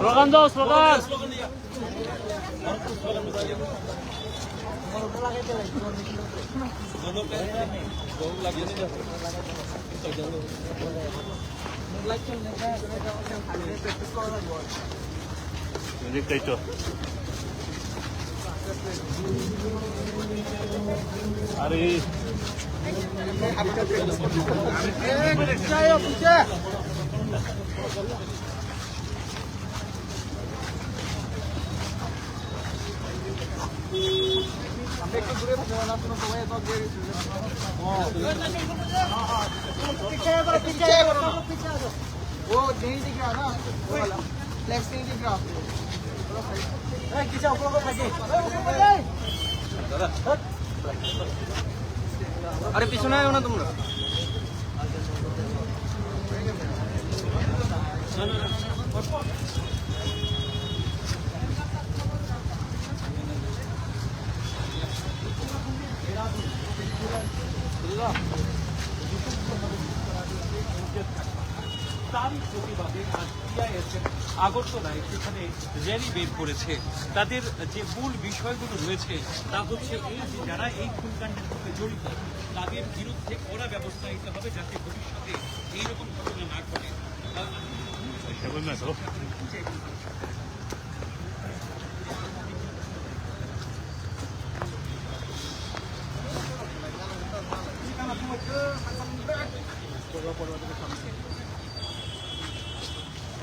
Slogan দাও, slogan. দেখতেই তো আরে একটু দূরে থাকবে না, কোনো সবাই তো দিয়ে গেছে। वो नहीं दिख रहा ना, फ्लैक्स नहीं दिख रहा आपको। अरे पीछे ना आयो ना तुम लोग। তারই প্রতিবাদে আজ টিআইএসএফ আগরতলায় সেখানে র্যালি বের করেছে। তাদের যে মূল বিষয়গুলো রয়েছে তা হচ্ছে এই যে যারা এই খুনকাণ্ডের সাথে জড়িত তাদের বিরুদ্ধে কড়া ব্যবস্থা নিতে হবে, যাতে ভবিষ্যতে এইরকম ঘটনা না ঘটে।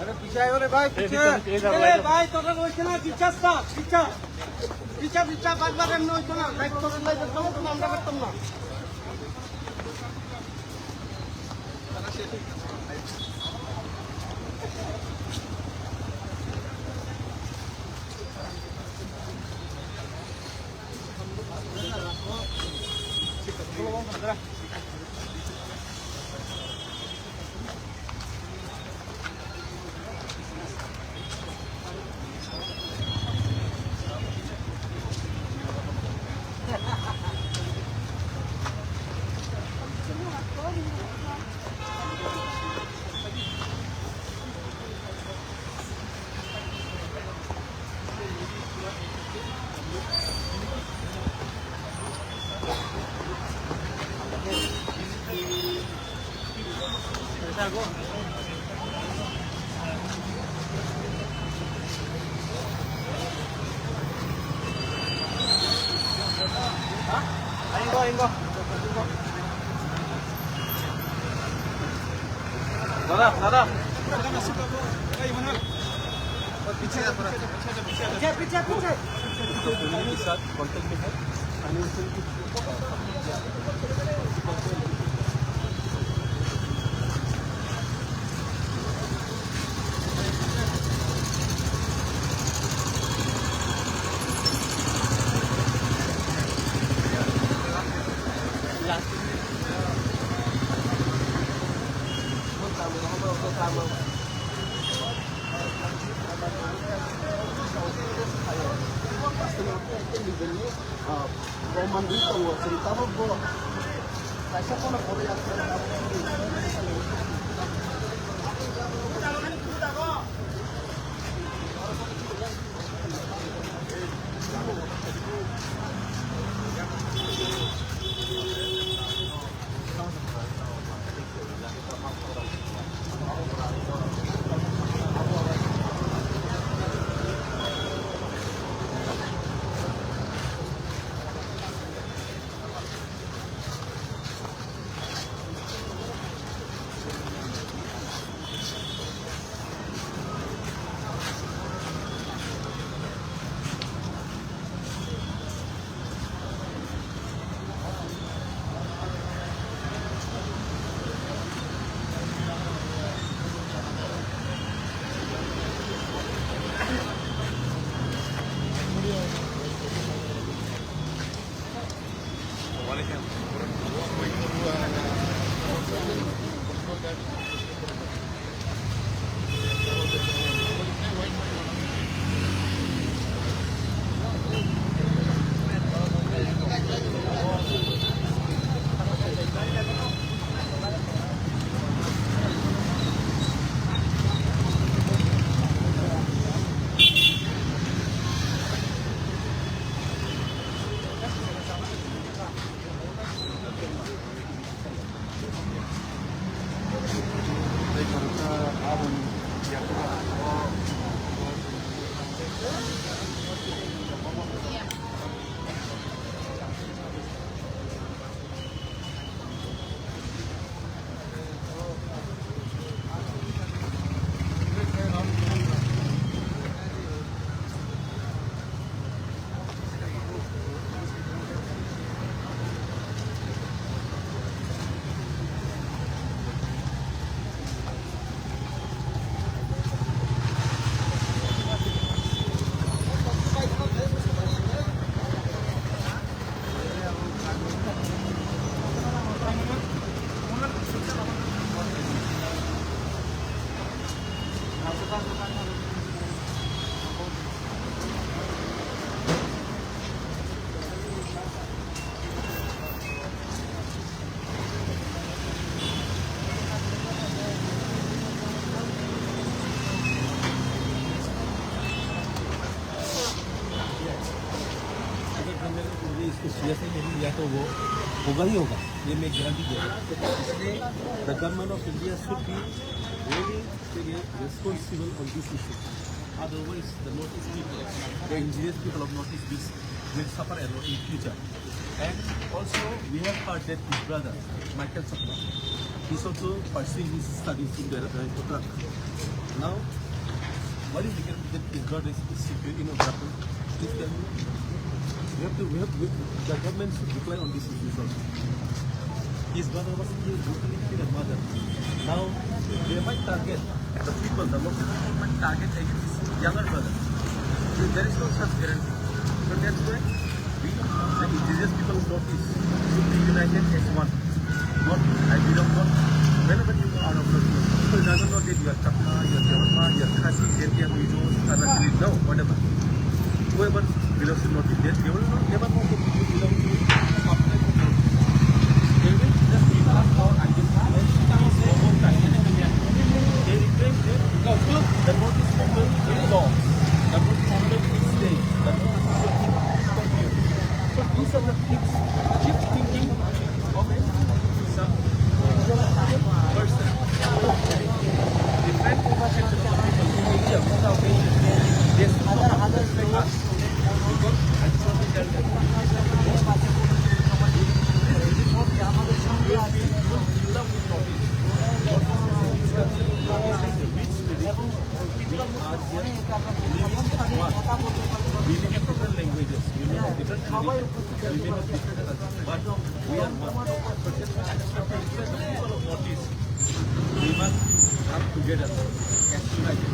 अरे पीछे आयो रे भाई, पीछे भाई तो होइছে না পিছাস্তা পিছা পিছা পিছা বারবার এমন হইছে না, লাইক করে লাই দেখতাম তো আমরা করতাম না। दादा दादा पीछे पीछे पीछे पीछे के साथ कांटेक्ट में है। Roman dito, salita mo po. Kasi po जैसे नहीं या तो वो होगा ही होगा, ये मैं गारंटी दे रहा हूँ। इसलिए the government of India should be really responsible on this issue. Otherwise, the Northeast people, the indigenous people of Northeast will suffer a lot in future. And also, we have heard that his brother, Michael Chakma, he's also pursuing his studies in Uttarakhand. Now, what is the guarantee that his brother is secure in Uttarakhand? Please tell me. The government should reply on this issue also. His brother was killed a mother. Now, they might target the people, the local people might target his younger brother. There is no such guarantee. So that's why we, the indigenous people of Northeast, should be united as one. Not, I belong not, whenever you are of Northeast, people doesn't know that you are Chakma, you are Jawarma, you are Khasi, Zentia, Mijos, Karnataka, no, whatever. Whoever belongs to Northeast, they will not never know that you belong to Southern Northeast. They will just give us our identity. They reclaim the Northeast people is law. The Northeast people is state. The Northeast people is continue. So these are the things. Keep thinking of it. Some person. Different section of people in India without any. They respect us. Because I just want to tell them. We may have different languages, we may have different traditions, we may have different cultures, but we are one. For the people of Northeast, we must come together and united.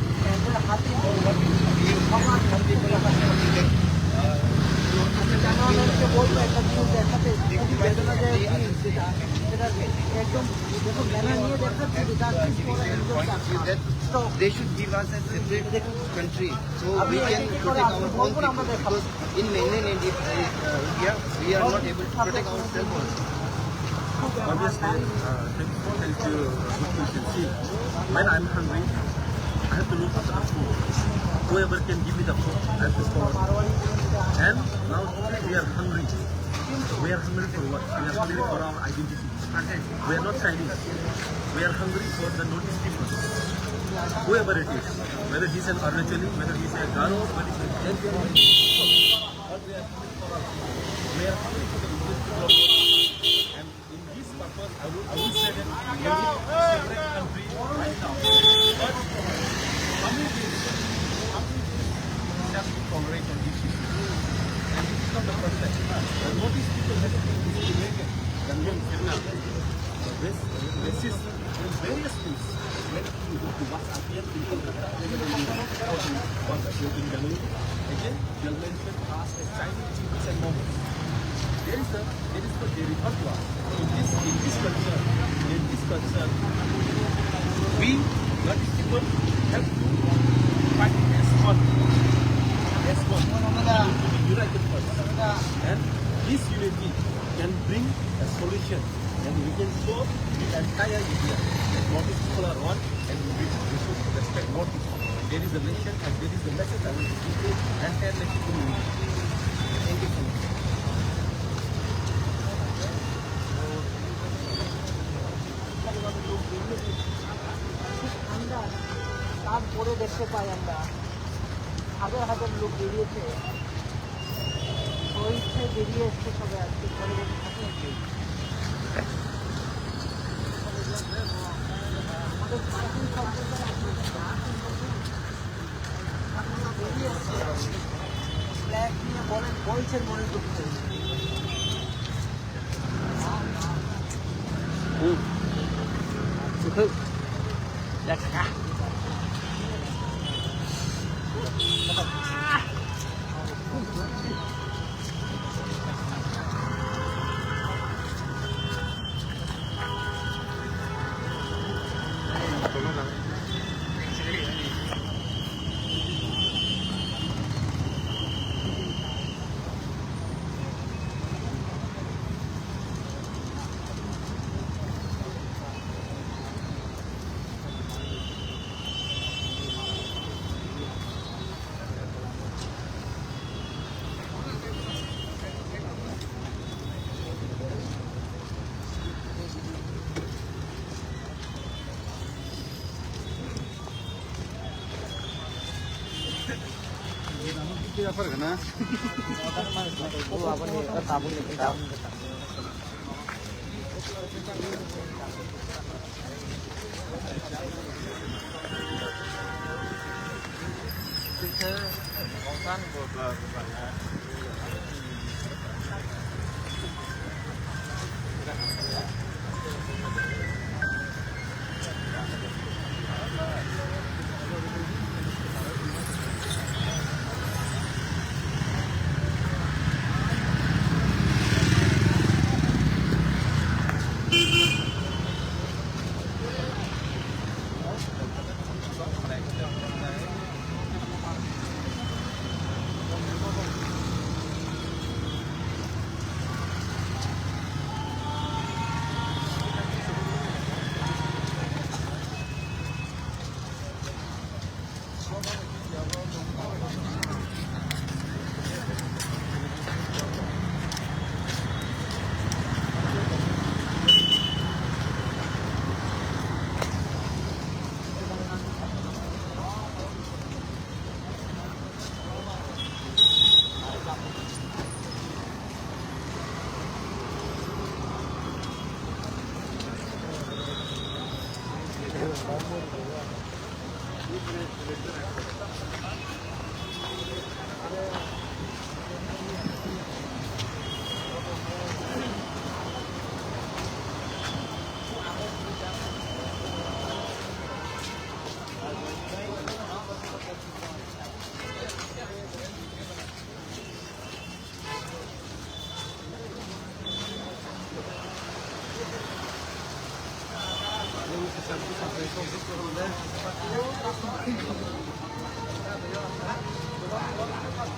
They should give us a separate country so we can protect our own people, because in mainland India we are not able to protect ourselves also. Obviously, thank you, good question. See, when I'm hungry, I have to look for the food. Whoever can give me the food, I have to follow. And now we are hungry. We are hungry for what? We are hungry for our identity. We are not Chinese. We are hungry for the Northeast people. Whoever it is, whether he's an Arunachali, whether he's a Garo, whether he's a Jain, but we are hungry for our people. We are hungry for the indigenous people of Northeast. And in this purpose, I would say that we need a separate country right now. But communities have to tolerate on this issue. And this is not the first time. The Northeast people have been discriminated. The racist in various things. When you go to WhatsApp, people again, you'll mention us as Chinese chiefs and moments. There is what they refer to us. In this culture, we, Northeast people, have to fight as one. As one. To be united first. And this unity can bring a solution. And we can show the entire India that Northeast people are one, and we should respect Northeast. There is a nation, and there is the message I will give to the entire nation community. Thank you so much. আমরা তারপরে দেখতে পাই আমরা হাজার হাজার লোক বেরিয়েছে, স্বেচ্ছায় বেরিয়ে এসছে সবাই আজকে ঘরে বসে থাকে। আমাদের ভারতীয় সম্প্রদায় বেরিয়ে এসছে, ফ্ল্যাগ নিয়ে বলছেন মনে করতে।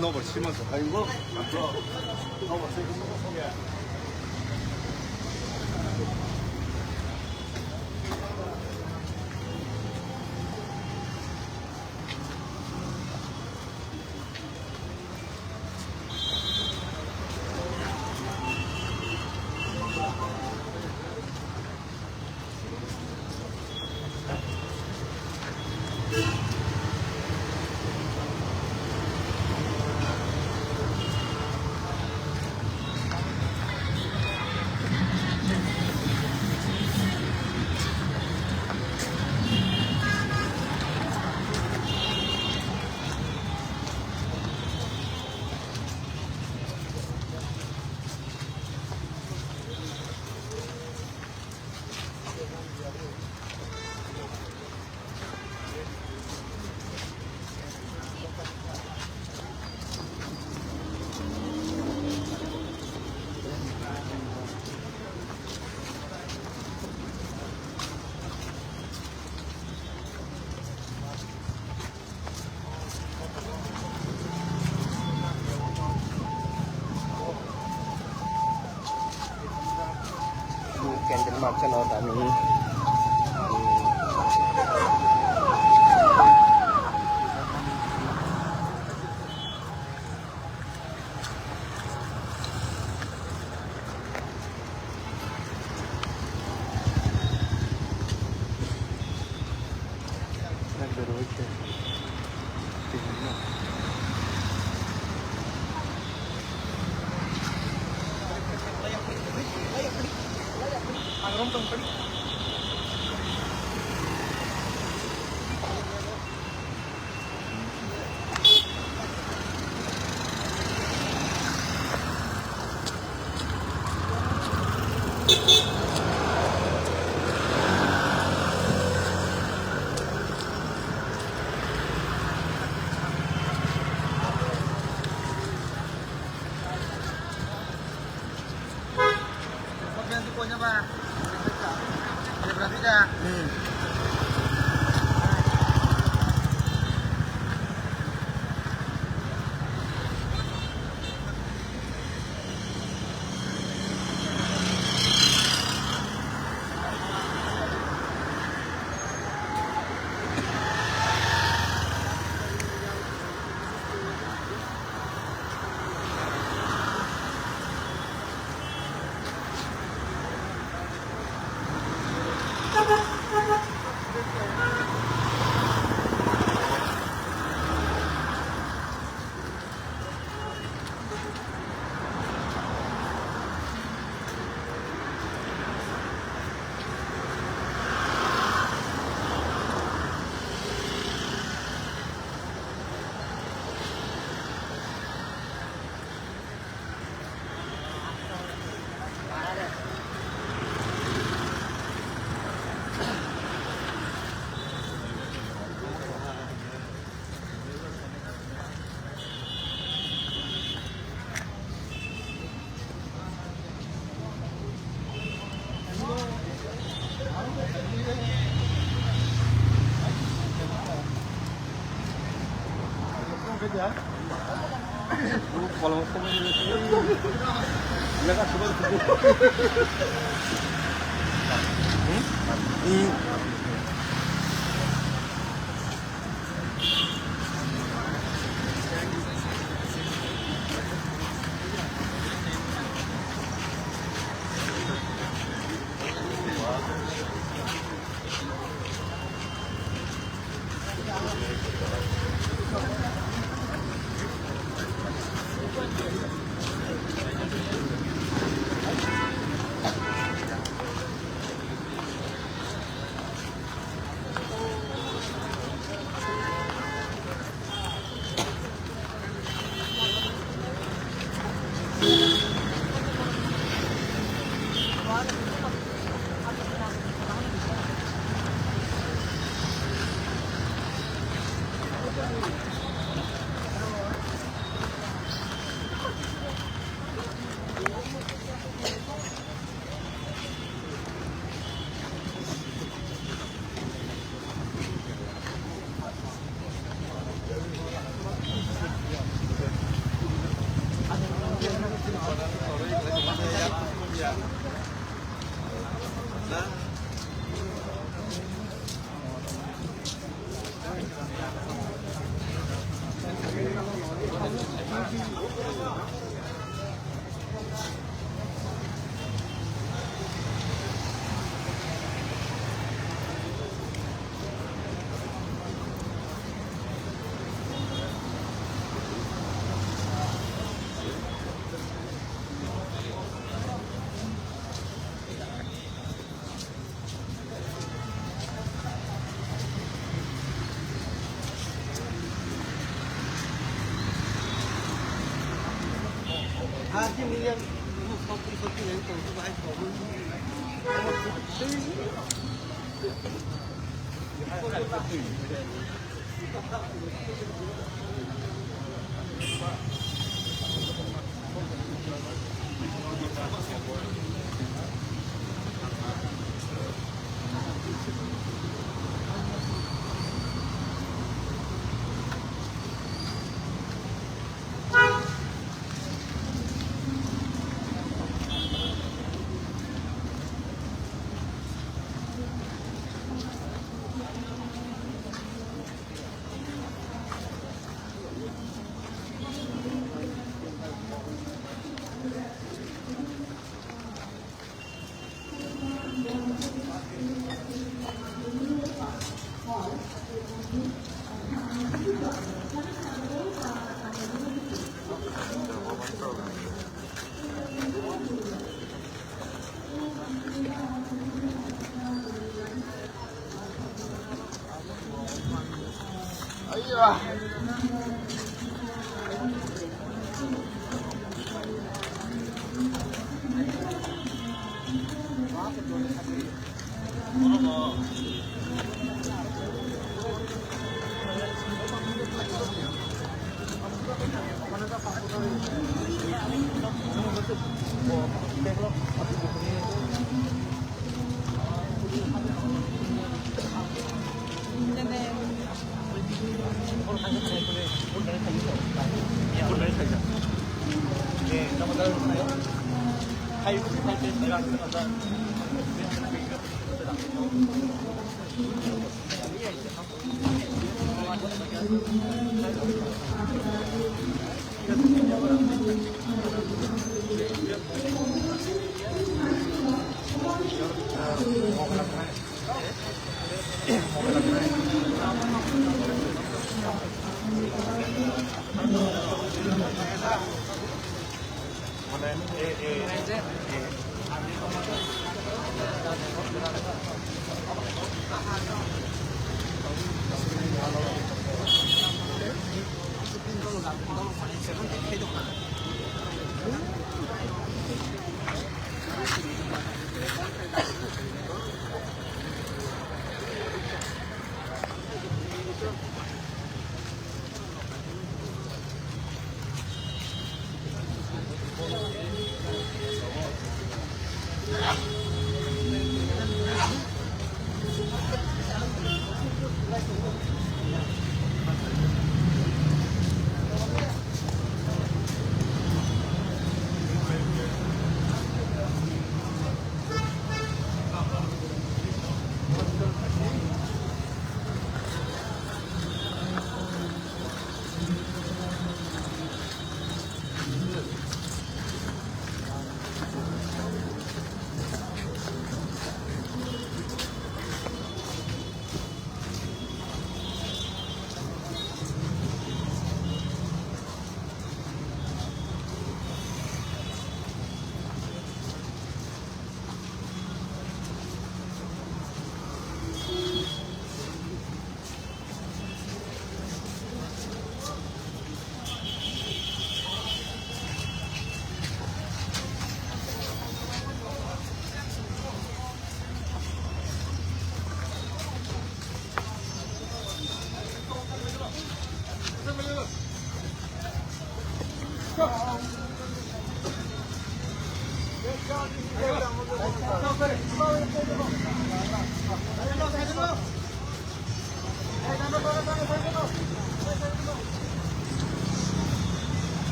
너버 심어서 아이고 candle march and all that.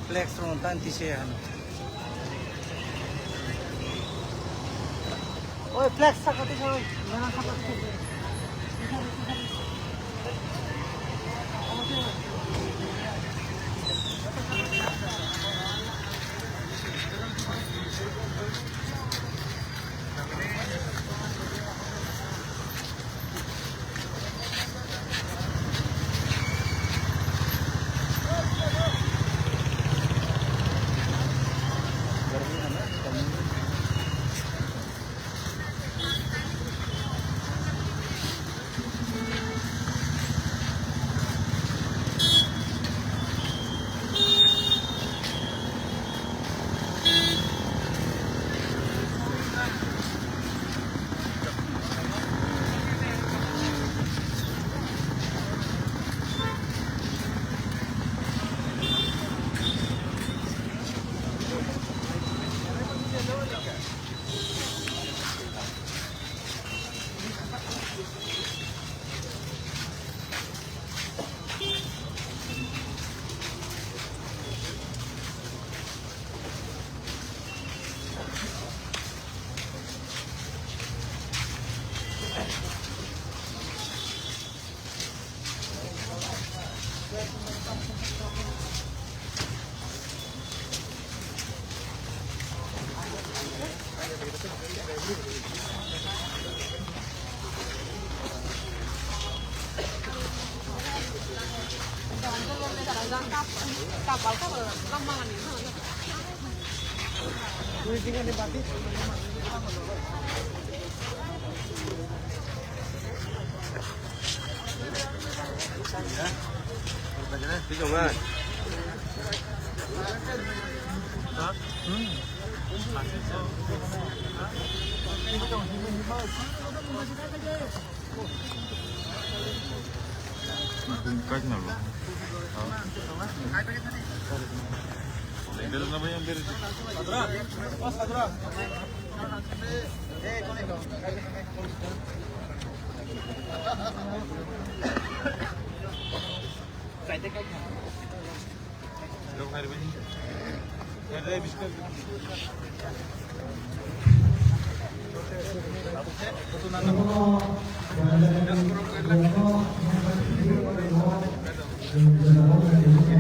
Flex from Tantishan. ওই ফ্ল্যাক্সটা কত সবাই মেলা খাবার খেতে Как надо? Itu namanya hampir. Gracias.